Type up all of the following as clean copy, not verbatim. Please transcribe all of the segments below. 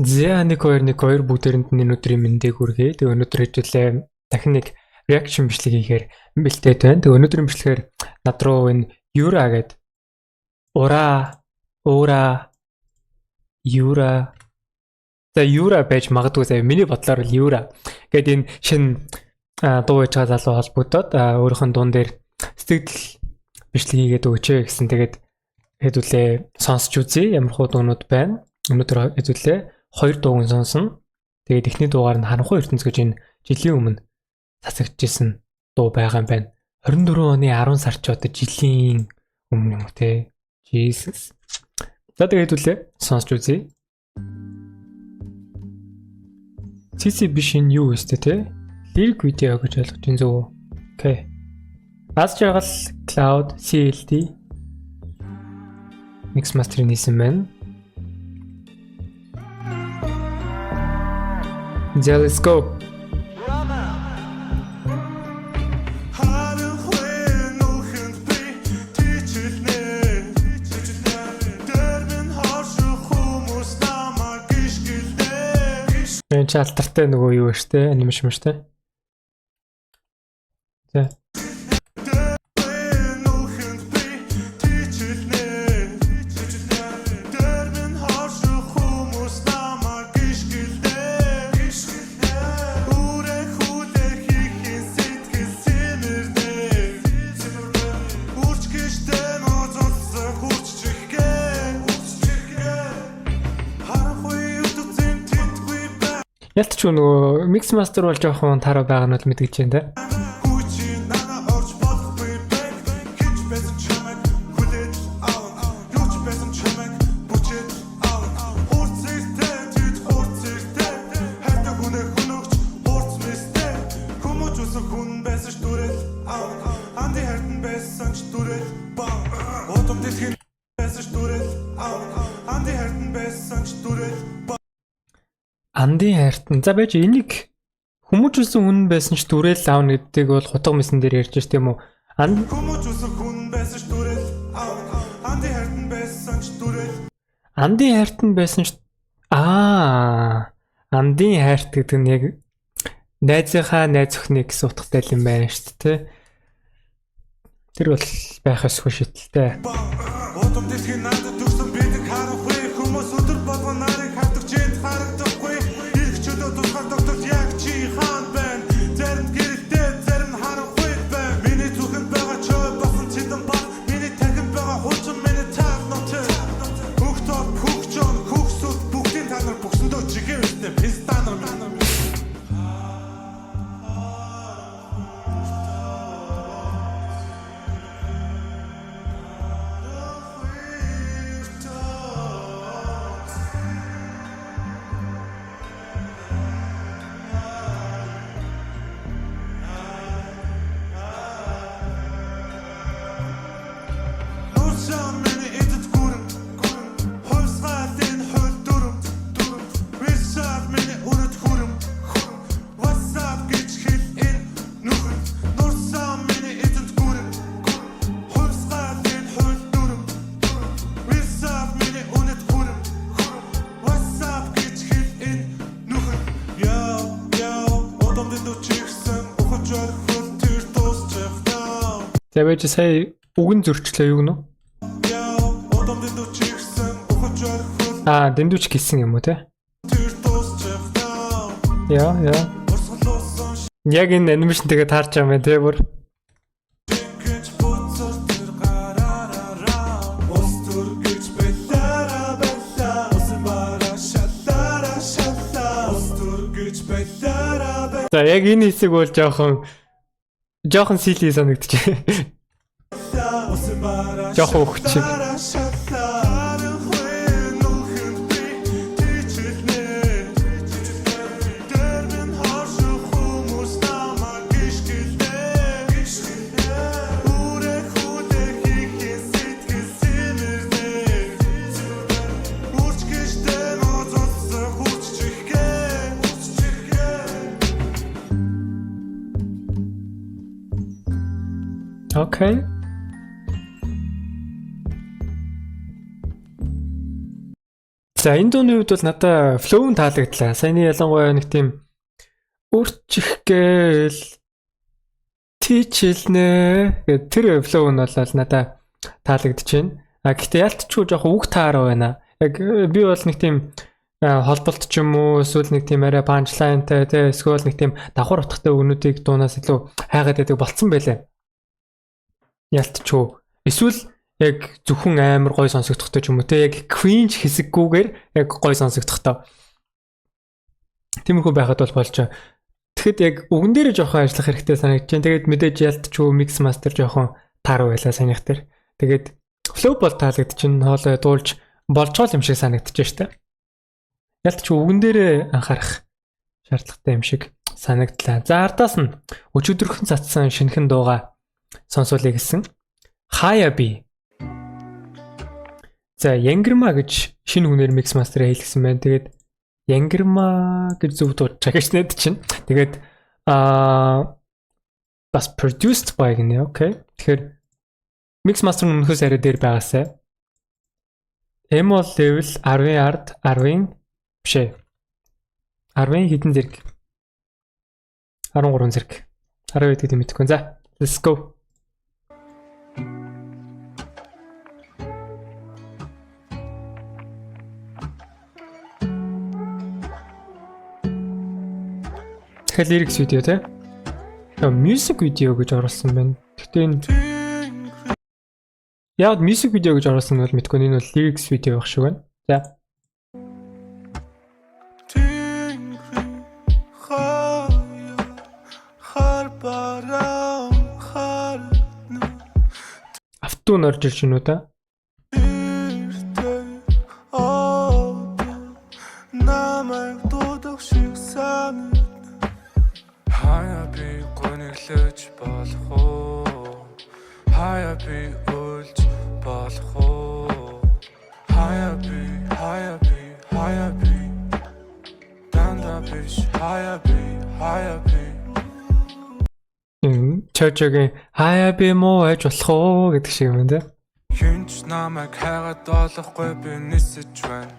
Z1212 бүгдээрэнд нь өнөөдрийн мэндийг хүргэе. Тэгээ өнөөдөр хэвлээ дахин нэг reaction бичлэг хийхээр бэлдээд байна. Тэгээ өнөөдрийн бичлэгээр над руу энэ Юра гэдэг Юра за Юра байж магадгүй заа. Миний бодлоор л Юра гэдэг энэ шинэ дуу хийж байгаа залуу холбогдоод өөрийнх нь дуун дээр сэтгэл бичлэг хийгээд өгч гэсэн. Тэгээд хэдүүлээ сонсч үзье. Ямар хуу дуунууд байна. Өнөөдөр хэдүүлээ 2 дууг сонсно. Тэгээд эхний дуугаар нь харанхуй ертөнц гэж энэ жилийн өмнө цацагдчихсэн дуу байгаа юм байна. 24 оны 10 сар ч одоо жилийн өмнө юм уу те. Jesus. За тэгээд хэдүүлээ сонсч үзье. CC биш энэ юу вэ те? Lyric video гэж ойлгож байна зөв. Окей. Аз жаргал Cloud CLD Mix Master-ийн хийсэн байна. Yeah, let's go. Энэ чалтартай нөгөө юу штэ анимашн штэ. За. Ялтч нөгөө Mix Master бол жоохон тараа байгаа нь бол мэдгэж байна да. Анди хайртан. За байж энийг хүмүүжүүлсэн хүн байсан ч дүрэл аавна гэдгийг бол хутга мэсэн дээр ярьж штэ юм уу? Хүмүүжүүлсэн хүн байсан ч дүрэл аавна. Анди хайртан байсан ч дүрэл. Анди хайртан байсан ч Анди хайрт гэдэг нь яг найзынхаа найз өхний гэсэн утгатай юм байна штэ тэ. Тэр бол байх ёсгүй шийдэлтэй. Одом дэсгийн надад дүрсэн бидэг харахгүй хүмүүс өдөр болгон нарыг хавдаг чэнд харагдахгүй. Доктор яг чи хаан байна. Зарим гэрэлтэй зарим харахгүй байна. Миний зүхэнд байгаа чой басан чидан ба. Миний тархинд байгаа хуучин миний тав ноцтой. Хөхтөр хөхчөн хөхсөд бүгдийн та нар бүгсэндөө чигээр үстэй пистанер минь. За байж сая үгэн зөрчлөө юу гэнэ? Дэндүүч гэлсэн юм уу те? Яа. Яг энэ анимашн тэгээ таарч байгаа юм те бүр. За яг энэ хэсэг бол жоохон сили санагдчих. Жоохон өгч. Okay. За энэ дууны хувьд бол надад flow нь таалагдлаа. Саяны ялангуяа нэг тийм үрчих гээл тийчэлнэ гэдэг тэр flow нь бол надад таалагдчихээн. Гэхдээ ялтчгүй жоохон үг таараа байна. Яг би бол нэг тийм холболт ч юм уу эсвэл нэг тийм арай punchline-тай те эсвэл нэг тийм давхар утгатай өгнүүдийг дуунаас илүү хайгаад байдаг болцсон байлаа. Ялтчгүй. Эсвэл яг зөвхөн амар гой сонсогдохтой ч юм уу те яг cringe хэсэггүйгээр яг гой сонсогдохтой. Тиймэрхүү байхад бол болж байгаа. Тэгэхэд яг үгэн дээр жоохон ажиллах хэрэгтэй санагдаж байна. Тэгээд мэдээж ялтчгүй mix master жоохон тааруу байлаа санийх тэр. Тэгээд flow бол таалагдчихээн хоолой дуулж болжгоо юм шиг санагдчих штэ. Ялтчгүй үгэн дээр анхаарах шаардлагатай юм шиг санагдлаа. За ардаас нь өчигдөрхөн цацсан шинэхэн дууга сонсуулъя гэсэн. Hayabi. За Янгирма гэж шинэ хүнээр mix master хийлгсэн байна. Тэгээд Янгирма гэж зөв дуудаж гэж нэт чинь. Тэгээд бас produced by гэнэ. Окей. Тэгэхээр mix master нь өнөхөөс арай дээр байгаасай. Emo level 10 ard 10 бишээ. 10 хэдэн зэрэг? 13 зэрэг. 12 гэдэг мэдэхгүй. За, let's go. Тэгэхээр lyrics видео те. Music video гэж оруулсан байна. Гэхдээ энэ яг music video гэж оруулсан бол мэдгүй, энэ бол lyrics video байх шиг байна. За. Автун орж ирж байна уу та? Hayabi гонёглож болох уу? Hayabi үлж болох уу? Hayabi дандаа биш Hayabi Чочогийн Hayabi муу байж болох уу гэдэг шиг юм те. Хинч намайг хайгаад болохгүй би нисэж байна.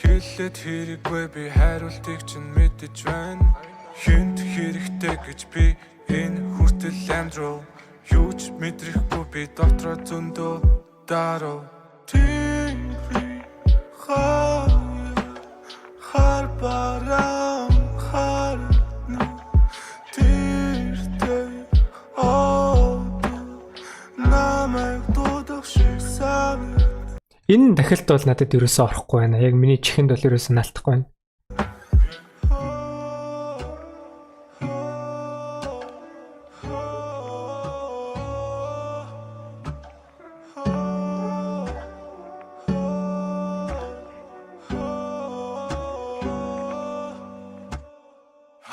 Хэлээд хэрэггүй би хариултыг чинь мэдэж байна. Хинт хэрэгтэй гэж би энэ хүртэл амьдрал юу ч мэдрэхгүй би дотроо зөндөө даруу. Хар барам харна тэртэй намайг дуудах шиг санаа. Энэ дахилт бол надад ерөөсөө орохгүй байна. Яг миний чихэнд бол ерөөсөө наалтахгүй байна.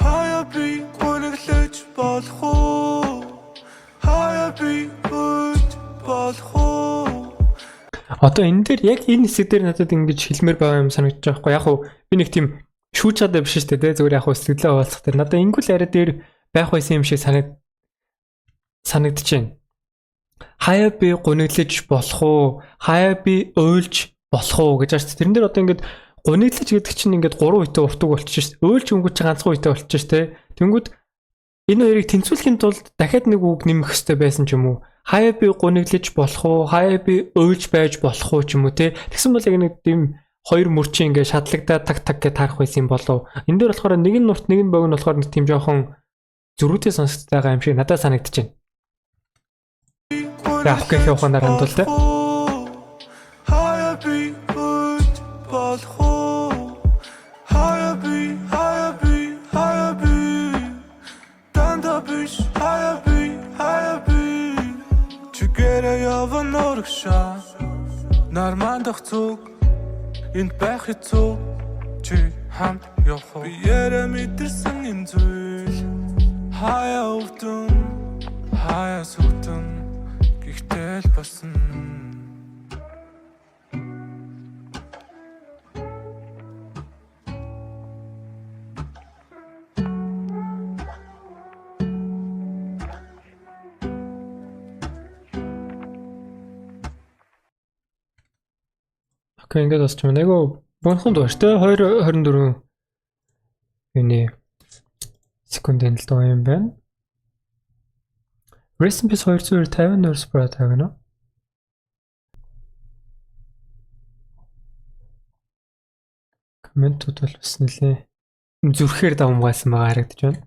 Hayabi гонёглож болох уу? Hayabi үлж болох уу? Одоо энэ дээр яг энэ хэсэг дээр надад ингэж хэлмээр байгаа юм санагдаж байгаа байхгүй. Яг уу би нэг тийм шүүж чадаа биш шүү дээ. Зүгээр яг уу сэтгэлээ хуваалцах дээр надад ингүүл арай дээр байх байсан юм шиг санагдаж байна. Hayabi гонёглож болох уу? Hayabi уйлж болох уу гэж байна. Тэрэн дээр одоо ингэж гонёглож гэдэг чинь ингээд 3 үетэй уртуг болчихж шээ. Уйлж өнгөч ганцхан үетэй болчихж шээ. Тэнгүүд энэ хоёрыг тэнцвүүлэхийн тулд дахиад нэг үг нэмэх хэрэгтэй байсан ч юм уу? Hayabi гонёглож болох уу? Hayabi уйлж байж болох уу ч юм уу те? Тэгсэн бол яг нэг тийм хоёр мөрчин ингээд шатлагдаад таг гэж таарах байсан юм болов. Энэ дээр болохоор нэг нь нурт нэг нь богино болохоор нэг тийм жоохон зөрүүтэй сонсогддог байгаа юм шиг надад санагдаж байна. Яг гэх яваханаар хандвал те. Hayabi үлж болох уу? Hayabi дандаа биш Hayabi чигээрээ явна урагшаа нармандах зүг энд байх хэцүү чи хамт явах уу? Би ярэ мэдэрсэн энэ зүйл хаяа өвдөн хаяа сүтэн гихтэл басан. Окей, ингээд бас ч юм. Айгу Бонхон дууштай 2:24 юуны секундын л дуу юм байна. Rest in peace 250 нөрс брат гэнэ. Комментууд бол бас нэлээ зүрхээр давмгайсан байгаа харагдаж байна.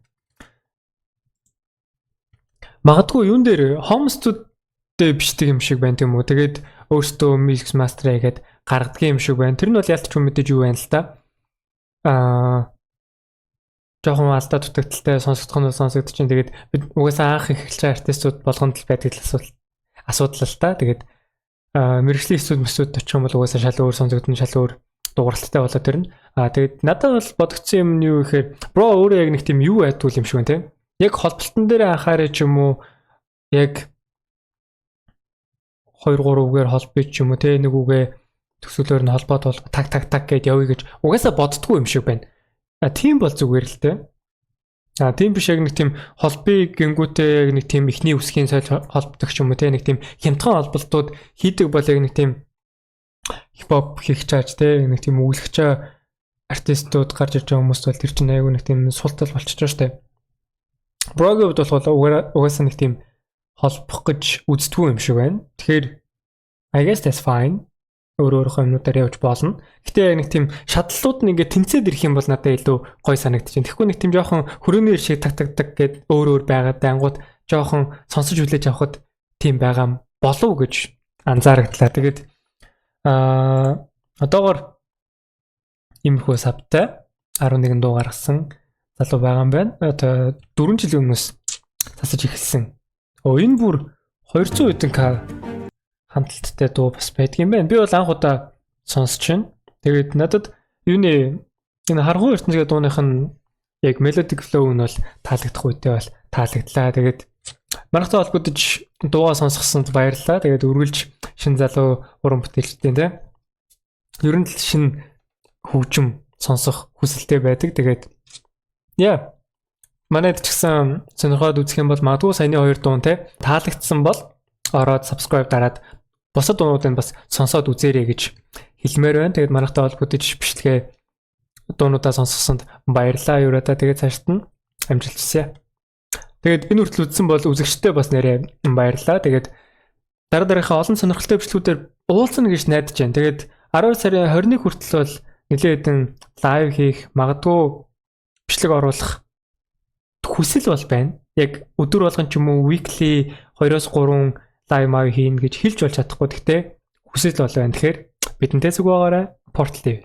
Магадгүй юун дээр хомстуудтэй бичдэг юм шиг байна тийм үү. Тэгээд өөртөө mix master хийгээд гаргадаг юм шиг байна. Тэр нь бол ялтч мэдээж юу байна л да. Жохон алдаа дутагдaltaй сонсогдох нь сонсогдож чинь тэгээд бид угаасаа анх эхэлж байгаа артистууд болгонд л байдаг л асуудал л та. Тэгээд мэргэжлийн эсвэл очих юм бол угаасаа шал өөр сонсогдсон шал өөр дууралттай болоо тэр нь. Тэгээд надад бол бодогдсон юм нь юу гэхээр бро өөрөө яг нэг тийм юу айтвал юм шиг байна тийм. Яг холболтон дээр анхаарай ч юм уу яг 2 3 үгээр холбоё ч юм уу те нэг үгээ төсөөлөөр нь холбоод таг гэд явъя гэж угаасаа боддгоо юм шиг байна. Тийм бол зүгээр л те. Тийм биш яг нэг тийм холбыг гингүүтэй яг нэг тийм ихний үсгийн соёл холбогдох ч юм уу те нэг тийм хямдхан холболтууд хийдэг бол яг нэг тийм хипхоп хийх чааж те нэг тийм өглөгч артистууд гарч ирж байгаа хүмүүс бол тэр чинь аягүй нэг тийм султал болчихж байгаа штэ. Брогийн хувьд бол угаасаа нэг тийм холбох гэж үздэггүй юм шиг байна. Тэгэхээр I guess that's fine. Өөрөөхөө юмнуудаар явж болно. Гэтэ яг нэг тийм шатлалууд нь ингээд тэнцээд ирэх юм бол надад илүү гоё санагдчих. Тэгэхгүй нэг тийм жоохон хөрөөний шиг так гэд өөр байгаад ангууд жоохон сонсож хүлээж авахд тийм байгаа болов гэж анзаарагдлаа. Тэгээд одоогор иймэрхүү савтай 11 дуу гаргасан залуу байгаа юм байна. Одоо 4 жилийн өмнөөс тасаж эхэлсэн. Энэ бүр 200 хэдэн к хамталттай дуу бас байдаг юм байна. Би бол анх удаа сонсч байна. Тэгээд надад юуны энэ харгуй ертөнцийн дууных нь яг melodic flow нь бол таалагдах үедээ бол таалагдлаа. Тэгээд манайхтай холбогдож дуугаа сонсгосонд баярлалаа. Тэгээд үргэлж шин залуу уран бүтээлчтэй тийм. Ер нь л шин хөгжим сонсох хүсэлтэй байдаг. Тэгээд манайд ч гэсэн сонирхоод үзэх юм бол магадгүй саяны 2 дуун те таалагдсан бол ороод subscribe дараад бусад дуунуудыг бас сонсоод үзээрэй гэж хэлмээр байна. Тэгээд манайхтай холбогдож бичлэгээ дуунуудаа сонсгосонд баярлалаа юураа. Тэгээд цаашд нь амжилт хүсье. Тэгээд энэ хүртэл үзсэн бол үзэгчтэй бас нэрээ баярлалаа. Тэгээд дараагийнхаа олон сонирхолтой бичлэгүүдээр уулзна гэж найдаж байна. Тэгээд 12 сарын 21 хүртэл бол нэлээд хэдэн лайв хийх магадгүй бичлэг оруулах хүсэл бол байна. Яг өдөр болгон ч юм уу weekly 2-3 лайв маяг хийн гэж хэлж болж чадахгүй. Гэхдээ хүсэл бол байна. Тэгэхээр бидэнтэй зүг байгаарай. Portal TV